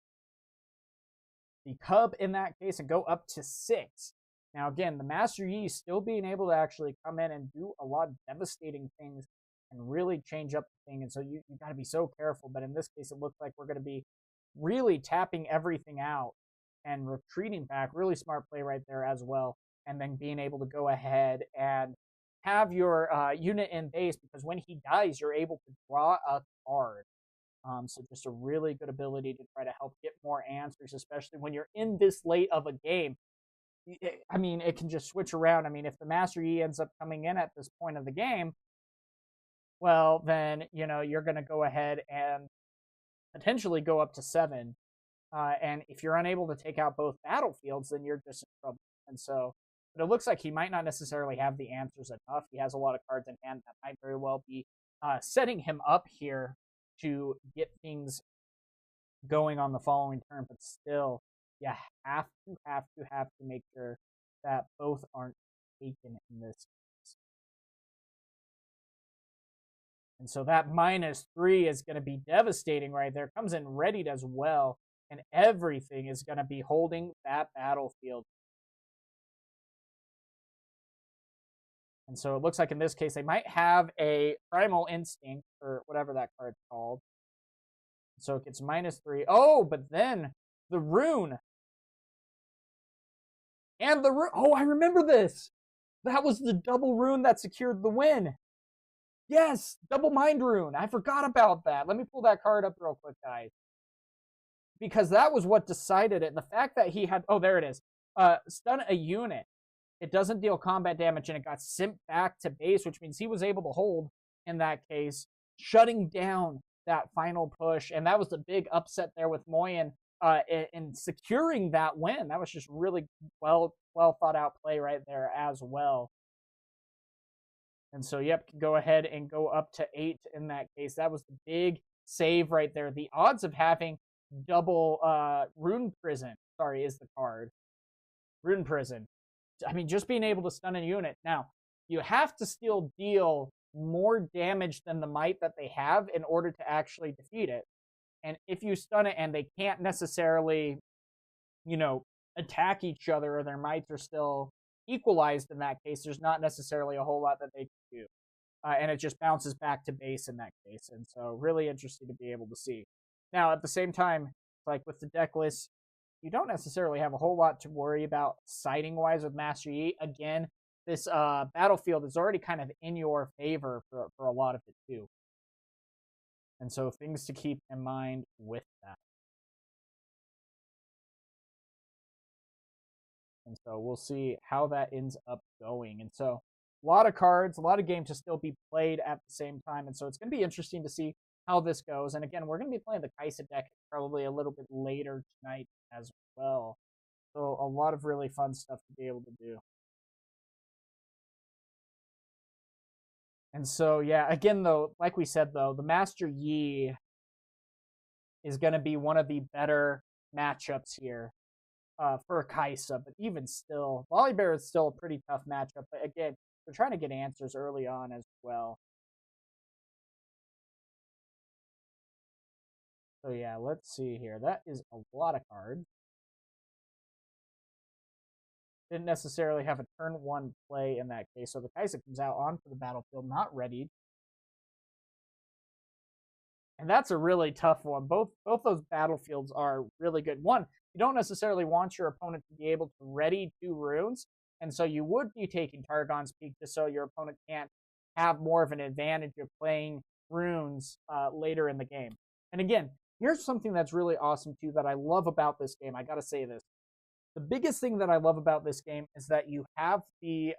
Cub in that case and go up to 6. Now again, the Master Yi still being able to actually come in and do a lot of devastating things and really change up the thing. And so you got to be so careful. But in this case, it looks like we're going to be really tapping everything out and retreating back. Really smart play right there as well. And then being able to go ahead and have your unit in base, because when he dies, you're able to draw a card. So just a really good ability to try to help get more answers, especially when you're in this late of a game. I mean, it can just switch around. I mean, if the Master Yi ends up coming in at this point of the game, well, then, you're going to go ahead and potentially go up to 7. And if you're unable to take out both battlefields, then you're just in trouble. And so, but it looks like he might not necessarily have the answers enough. He has a lot of cards in hand that might very well be setting him up here to get things going on the following turn. But still, you have to make sure that both aren't taken in this case. And so that -3 is going to be devastating right there. Comes in readied as well. And everything is going to be holding that battlefield. And so it looks like in this case, they might have a Primal Instinct, or whatever that card's called. So it gets -3. Oh, but then the rune. And the rune. Oh, I remember this. That was the double rune that secured the win. Yes, double mind rune. I forgot about that. Let me pull that card up real quick, guys. Because that was what decided it. The fact that he had, oh, there it is. Stun a unit. it doesn't deal combat damage, and it got sent back to base, which means he was able to hold in that case, shutting down that final push. And that was the big upset there with Moyen in securing that win. That was just really well thought out play right there as well. And so, yep, go ahead and go up to 8 in that case. That was the big save right there. The odds of having double Rune Prison, is the card. Rune Prison. I mean, just being able to stun a unit. Now, you have to still deal more damage than the might that they have in order to actually defeat it. And if you stun it and they can't necessarily, attack each other, or their mights are still equalized in that case, there's not necessarily a whole lot that they can do. And it just bounces back to base in that case. And so really interesting to be able to see. Now, at the same time, like with the deck list, you don't necessarily have a whole lot to worry about siding-wise with Master Yi. Again, this battlefield is already kind of in your favor for a lot of it, too. And so things to keep in mind with that. And so we'll see how that ends up going. And so a lot of cards, a lot of games to still be played at the same time. And so it's going to be interesting to see how this goes. And again, we're going to be playing the Kaisa deck probably a little bit later tonight as well. So a lot of really fun stuff to be able to do. And so, yeah, again, though, like we said, though, the Master Yi is going to be one of the better matchups here for Kaisa. But even still, Volibear is still a pretty tough matchup. But again, we're trying to get answers early on as well. So yeah, let's see here. That is a lot of cards. Didn't necessarily have a turn 1 play in that case. So the Kaisa comes out onto the battlefield, not ready. And that's a really tough one. Both those battlefields are really good. One, you don't necessarily want your opponent to be able to ready 2 runes. And so you would be taking Targon's Peak just so your opponent can't have more of an advantage of playing runes later in the game. And again, here's something that's really awesome too that I love about this game. I got to say this. The biggest thing that I love about this game is that you have the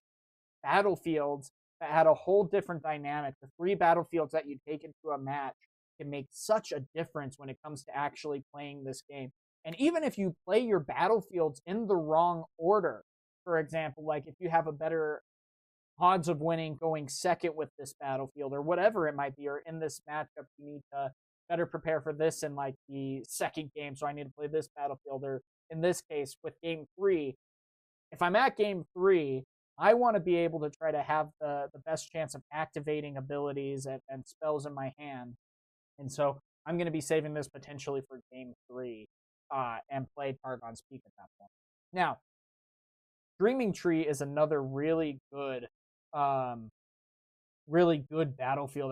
battlefields that had a whole different dynamic. The 3 battlefields that you take into a match can make such a difference when it comes to actually playing this game. And even if you play your battlefields in the wrong order, for example, like if you have a better odds of winning going second with this battlefield or whatever it might be, or in this matchup, you need to better prepare for this in like the second game, so I need to play this battlefield, or in this case with game 3, if I'm at game 3, I want to be able to try to have the best chance of activating abilities and spells in my hand. And so I'm going to be saving this potentially for game 3 and play Targon's Peak at that point. Now, Dreaming Tree is another really good battlefield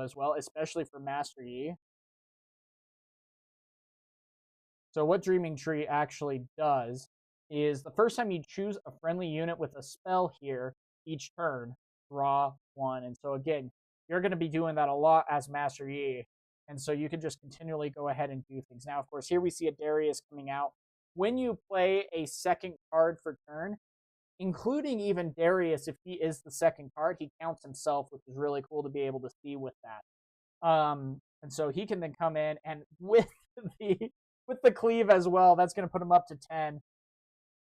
as well, especially for Master Yi. So what Dreaming Tree actually does is the first time you choose a friendly unit with a spell here each turn, draw 1. And so again, you're going to be doing that a lot as Master Yi. And so you can just continually go ahead and do things. Now, of course, here we see a Darius coming out. When you play a second card for turn, including even Darius, if he is the second card, he counts himself, which is really cool to be able to see with that. And so he can then come in, and with the cleave as well, that's going to put him up to 10,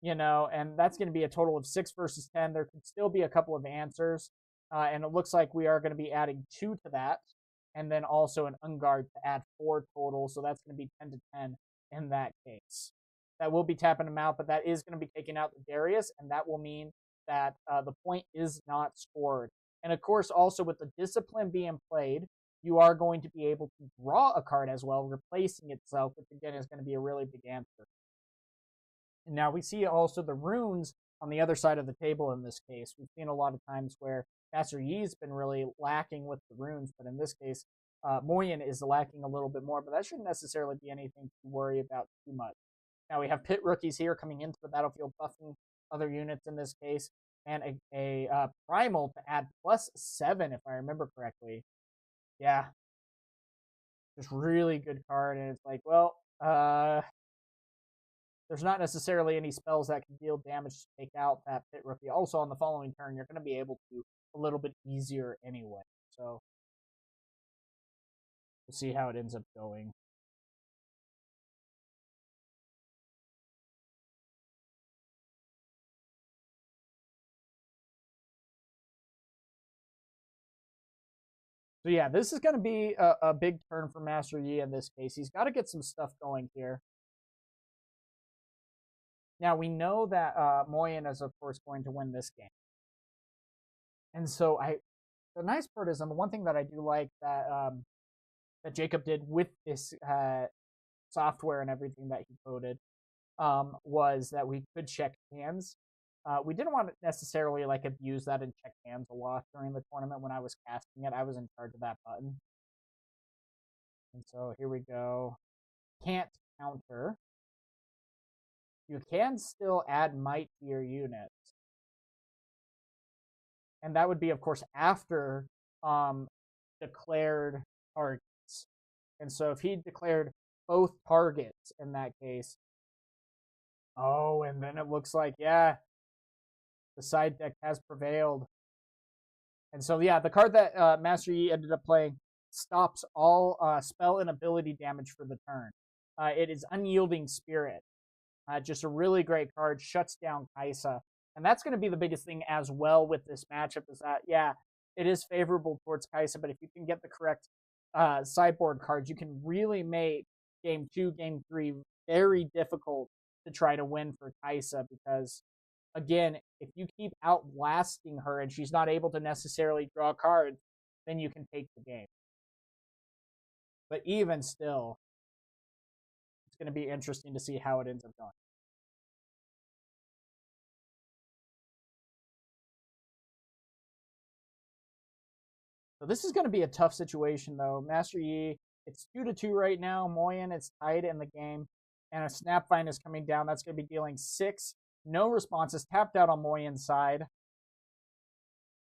and that's going to be a total of 6 versus 10. There could still be a couple of answers, and it looks like we are going to be adding 2 to that, and then also an Unguard to add 4 total, so that's going to be 10 to 10 in that case. That will be tapping him out, but that is going to be taking out the Darius, and that will mean that the point is not scored. And of course, also with the Discipline being played, you are going to be able to draw a card as well, replacing itself, which again is going to be a really big answer. And now we see also the runes on the other side of the table in this case. We've seen a lot of times where Master Yi's been really lacking with the runes, but in this case, Moyen is lacking a little bit more, but that shouldn't necessarily be anything to worry about too much. Now we have pit rookies here coming into the battlefield, buffing other units in this case, and a primal to add +7, if I remember correctly. Yeah, just really good card, and it's like, well, there's not necessarily any spells that can deal damage to take out that Pit Rookie. Also, on the following turn, you're going to be able to a little bit easier anyway. So we'll see how it ends up going. So yeah, this is going to be a big turn for Master Yi in this case. He's got to get some stuff going here. Now we know that Moyen is of course going to win this game, and so the nice part is, and the one thing that I do like that Jacob did with this software and everything that he coded was that we could check hands. We didn't want to necessarily like abuse that and check hands a lot during the tournament when I was casting it. I was in charge of that button. And so here we go. Can't counter. You can still add might to your units. And that would be, of course, after declared targets. And so if he declared both targets in that case, oh, and then it looks like, yeah, the side deck has prevailed. And so, yeah, the card that Master Yi ended up playing stops all spell and ability damage for the turn. It is Unyielding Spirit. Just a really great card, shuts down Kaisa. And that's going to be the biggest thing as well with this matchup is that, yeah, it is favorable towards Kaisa, but if you can get the correct sideboard cards, you can really make Game 2, Game 3 very difficult to try to win for Kaisa because, again, if you keep outlasting her and she's not able to necessarily draw cards, then you can take the game. But even still, it's going to be interesting to see how it ends up going. So this is going to be a tough situation, though. Master Yi, it's 2-2 right now. Moyen, it's tied in the game. And a Snapvine is coming down. That's going to be dealing 6. No responses. Tapped out on Moyen's side.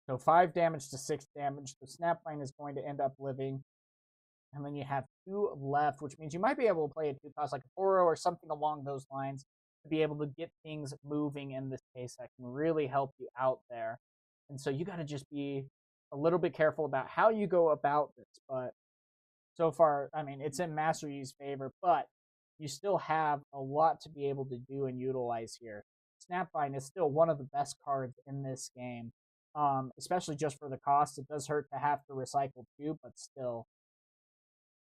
So 5 damage to 6 damage. The Snapvine is going to end up living. And then you have 2 left, which means you might be able to play a 2-cost like a Foro or something along those lines to be able to get things moving in this case that can really help you out there. And so you got to just be a little bit careful about how you go about this. But so far, I mean, it's in Master Yi's favor, but you still have a lot to be able to do and utilize here. Snapvine is still one of the best cards in this game, especially just for the cost. It does hurt to have to recycle too, but still.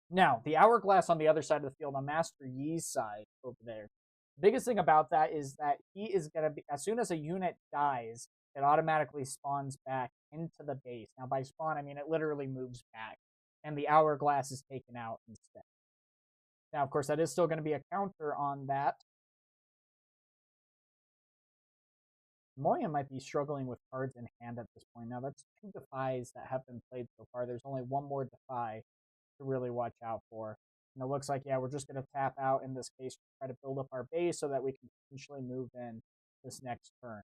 Now, the Hourglass on the other side of the field, on Master Yi's side over there. The biggest thing about that is that he is going to be, as soon as a unit dies, it automatically spawns back into the base. Now, by spawn, I mean it literally moves back, and the Hourglass is taken out instead. Now, of course, that is still going to be a counter on that. Moyen might be struggling with cards in hand at this point. Now, that's 2 defies that have been played so far. There's only one more defy to really watch out for. And it looks like, yeah, we're just going to tap out in this case to try to build up our base so that we can potentially move in this next turn.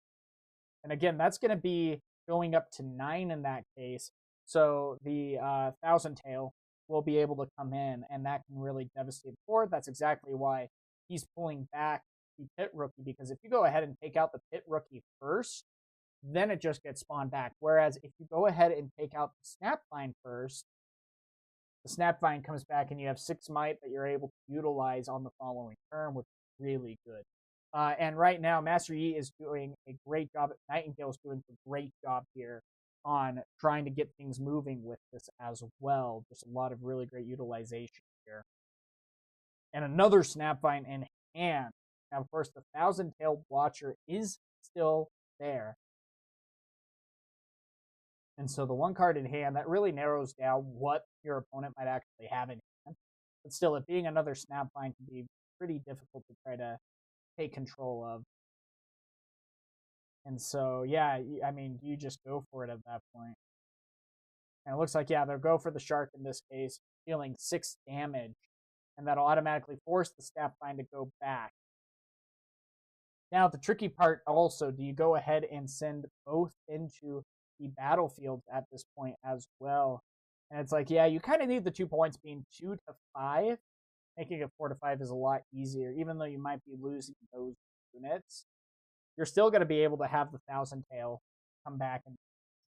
And again, that's going to be going up to 9 in that case. So the Thousand Tail will be able to come in, and that can really devastate the board. That's exactly why he's pulling back the Pit Rookie, because if you go ahead and take out the Pit Rookie first, then it just gets spawned back. Whereas if you go ahead and take out the Snapvine first, the Snapvine comes back and you have 6 might that you're able to utilize on the following turn, which is really good. And right now, Master Yi is doing a great job. Nightingale is doing a great job here on trying to get things moving with this as well. Just a lot of really great utilization here. And another Snapvine in hand. Now, of course, the Thousand Tail Watcher is still there. And so the one card in hand, that really narrows down what your opponent might actually have in hand. But still, it being another Snapvine can be pretty difficult to try to take control of. And so, yeah, I mean, you just go for it at that point. And it looks like, yeah, they'll go for the Shark in this case, dealing 6 damage. And that'll automatically force the Snapvine to go back. Now, the tricky part also, do you go ahead and send both into the battlefield at this point as well? And it's like, yeah, you kind of need the 2 points being 2 to 5 making it 4 to 5 is a lot easier. Even though you might be losing those units, you're still going to be able to have the Thousand Tail come back, and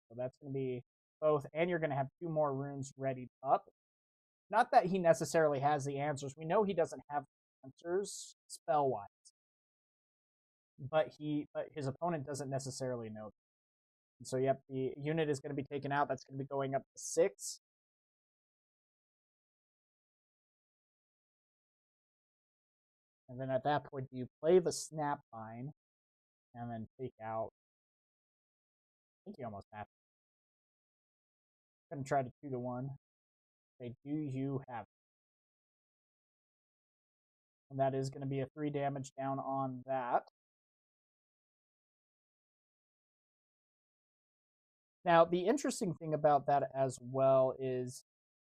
so that's going to be both. And you're going to have 2 more runes ready up. Not that he necessarily has the answers. We know he doesn't have the answers spell wise, but his opponent doesn't necessarily know. And so yep, the unit is going to be taken out. That's going to be going up to 6. And then at that point, you play the Snapvine and then take out. I think you almost have to. I'm going to try to 2 to 1. Say, do you have it? And that is going to be a 3 damage down on that. Now, the interesting thing about that as well is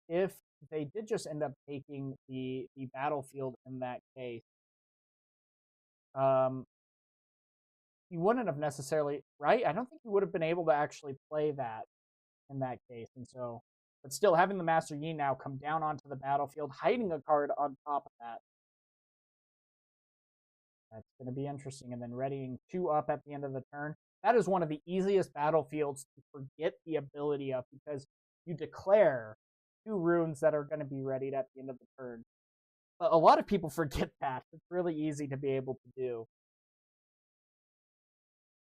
if they did just end up taking the battlefield in that case, you wouldn't have necessarily, right? I don't think you would have been able to actually play that in that case. And so, but still having the Master Yi now come down onto the battlefield, hiding a card on top of that. That's going to be interesting. And then readying 2 up at the end of the turn. That is one of the easiest battlefields to forget the ability of, because you declare 2 runes that are going to be readied at the end of the turn. But a lot of people forget that. It's really easy to be able to do.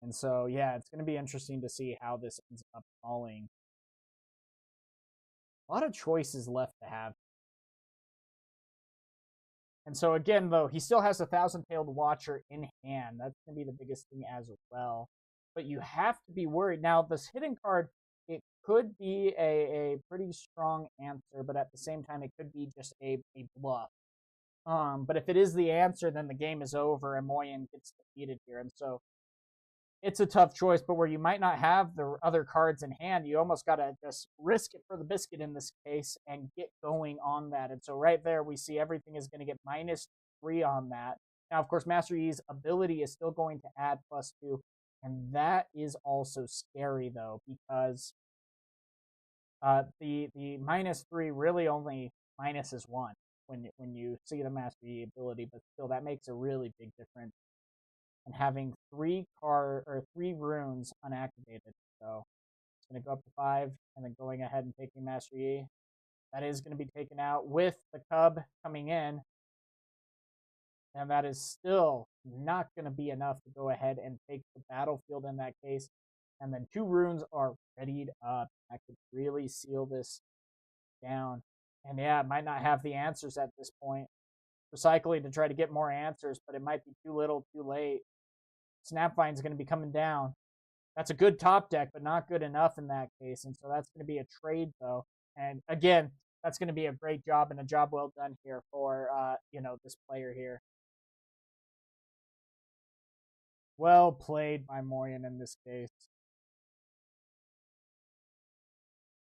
And so, yeah, it's going to be interesting to see how this ends up falling. A lot of choices left to have. And so, again, though, he still has a Thousand-Tailed Watcher in hand. That's going to be the biggest thing as well. But you have to be worried. Now, this hidden card, it could be a pretty strong answer, but at the same time, it could be just a bluff. But if it is the answer, then the game is over and Moyen gets defeated here. And so it's a tough choice, but where you might not have the other cards in hand, you almost got to just risk it for the biscuit in this case and get going on that. And so right there, we see everything is going to get -3 on that. Now, of course, Master Yi's ability is still going to add +2, and that is also scary, though, because the -3 really only minuses 1 when you see the Master Yi ability, but still, that makes a really big difference. And having 3 runes unactivated. So it's going to go up to 5, and then going ahead and taking Master Yi. That is going to be taken out with the Cub coming in. And that is still not going to be enough to go ahead and take the battlefield in that case. And then 2 runes are readied up. That could really seal this down. And yeah, it might not have the answers at this point. Recycling to try to get more answers, but it might be too little, too late. Snapvine's going to be coming down. That's a good top deck, but not good enough in that case. And so that's going to be a trade, though. And again, that's going to be a great job and a job well done here for this player here. Well played by Moyen in this case.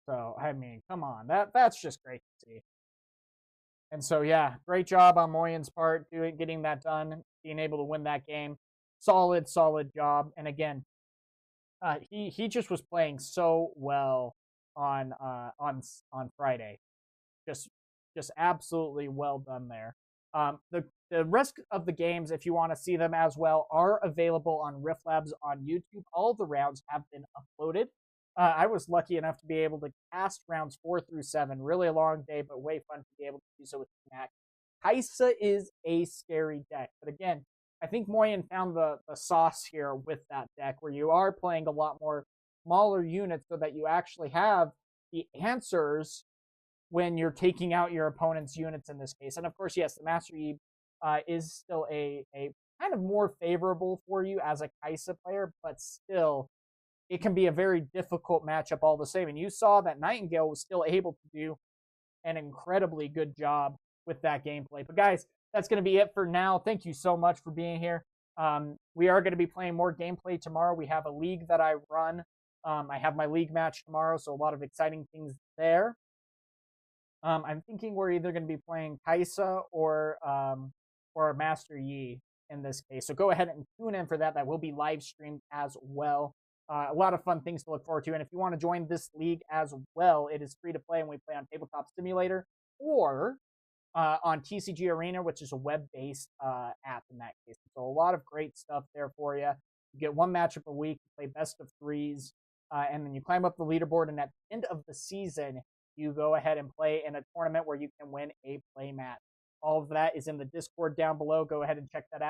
So I mean, come on, that's just great to see. And so yeah, great job on Moyen's part getting that done, being able to win that game. Solid job. And again, he just was playing so well on Friday. Just absolutely well done there. The rest of the games, if you want to see them as well, are available on Rift Labs on YouTube. All the rounds have been uploaded. I was lucky enough to be able to cast rounds 4 through 7. Really a long day, but way fun to be able to do so with Knack. Kaisa is a scary deck, but again, I think Moyen found the sauce here with that deck, where you are playing a lot more smaller units so that you actually have the answers when you're taking out your opponent's units in this case. And of course, yes, the Master Yi is still a kind of more favorable for you as a Kaisa player, but still, it can be a very difficult matchup all the same. And you saw that Nightingale was still able to do an incredibly good job with that gameplay. But guys, that's going to be it for now. Thank you so much for being here. We are going to be playing more gameplay tomorrow. We have a league that I run. I have my league match tomorrow, so a lot of exciting things there. I'm thinking we're either going to be playing Kaisa or Master Yi in this case. So go ahead and tune in for that. That will be live streamed as well. A lot of fun things to look forward to. And if you want to join this league as well, it is free to play, and we play on Tabletop Simulator or on TCG Arena, which is a web-based app in that case. So a lot of great stuff there for you. You get one matchup a week, you play best of threes, and then you climb up the leaderboard. And at the end of the season, you go ahead and play in a tournament where you can win a play match. All of that is in the Discord down below. Go ahead and check that out.